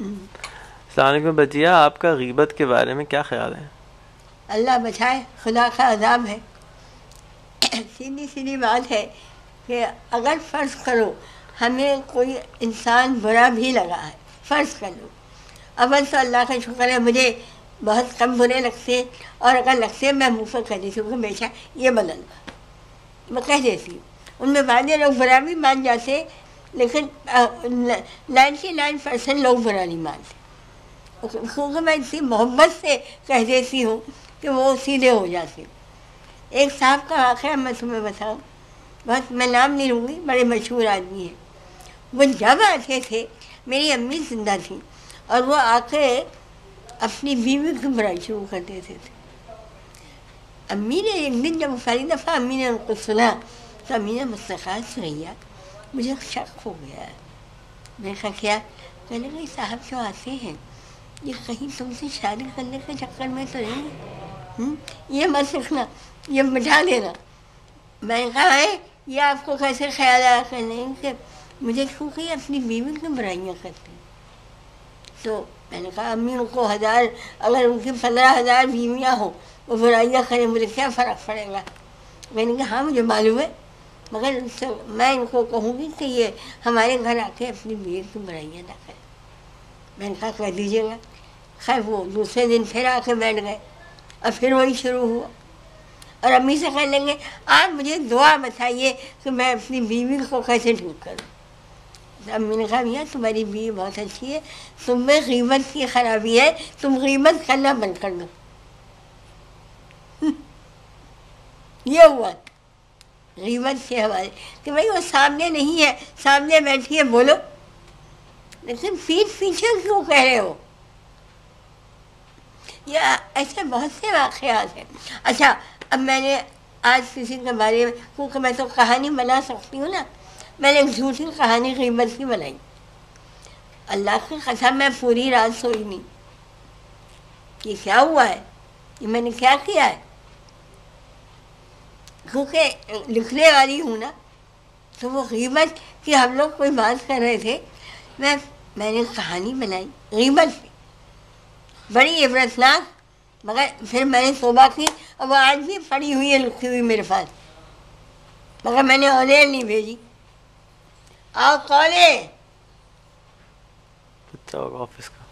السلام علیکم بچیا، آپ کا غیبت کے بارے میں کیا خیال ہے؟ اللہ بچائے، خدا کا عذاب ہے. سیدھی سیدھی بات ہے کہ اگر فرض کرو ہمیں کوئی انسان برا بھی لگا ہے، فرض کر لو، اول تو اللہ کا شکر ہے مجھے بہت کم برے لگتے، اور اگر لگتے میں منہ پر کہہ دیتی ہوں کہ ہمیشہ یہ بدل گا، میں کہہ دیتی ہوں. ان میں بعض لوگ برا بھی مان جاتے، لیکن 99% لوگ برا نہیں مانتے، کیونکہ میں اتنی محبت سے کہہ دیتی ہوں کہ وہ سیدھے ہو جاتے. ایک صاحب کا واقعہ میں تمہیں بتاؤں، بہت میں نام نہیں لوں گی، بڑے مشہور آدمی ہیں. وہ جب آتے تھے، میری امی زندہ تھیں، اور وہ آ کے اپنی بیوی کی برائی شروع کر دیتے تھے. امی نے ایک دن جب پہلی دفعہ امی نے ان کو سنا تو امی نے مجھ سے کہا سریا مجھے شک ہو گیا ہے. میں نے کہا کیا؟ کہنے لگے صاحب جو آتے ہیں یہ کہیں تم سے شادی کرنے کے چکر میں تو نہیں، یہ مت سیکھنا، یہ بٹھا دینا. میں نے کہا ہے یہ آپ کو کیسے خیال آیا؟ کہ نہیں کہ مجھے کیونکہ یہ اپنی بیوی کی برائیاں کرتے ہیں. تو میں نے کہا امی ان کو 1000 اگر ان کی 15,000 بیویاں ہوں وہ برائیاں کریں مجھے کیا فرق پڑے گا؟ میں نے کہا ہاں مجھے معلوم ہے، مگر میں ان کو کہوں گی کہ یہ ہمارے گھر آ کے اپنی بیوی کی برائیاں نہ کریں. میں نے کہا کہہ دیجیے گا. خیر وہ دوسرے دن پھر آ کے بیٹھ گئے، اور پھر وہی شروع ہوا. اور امی سے کہنے لگے آپ مجھے دعا بتائیے کہ میں اپنی بیوی کو کیسے ٹھیک کروں. امی نے کہا میاں تمہاری بیوی بہت اچھی ہے، تم میں غیبت کی خرابی ہے، تم غیبت کرنا بند کر دو. یہ ہوا غیبت سے ہمارے کہ بھائی وہ سامنے نہیں ہے، سامنے بیٹھیے بولو، لیکن پیٹھ پیچھے کیوں کہہ رہے ہو؟ یہ ایسے بہت سے واقعات ہیں. اچھا اب میں نے آج کسی کے بارے میں، کیونکہ میں تو کہانی بنا سکتی ہوں نا، میں نے ایک جھوٹی کہانی غیبت کی بنائی. اللہ کی قسم میں پوری رات سوئی نہیں. یہ کیا ہوا ہے؟ یہ میں نے کیا کیا ہے؟ کیونکہ لکھنے والی ہوں نا، تو وہ غیبت کی ہم لوگ کوئی بات کر رہے تھے، میں نے کہانی بنائی غیبت پہ، بڑی عبرتناک. مگر پھر میں نے توبہ کی، اور وہ آج بھی پڑی ہوئی ہے لکھی ہوئی میرے پاس، مگر میں نے آنر نہیں بھیجی. آؤ کون ہے؟ بچہ ہوگا آفس کا.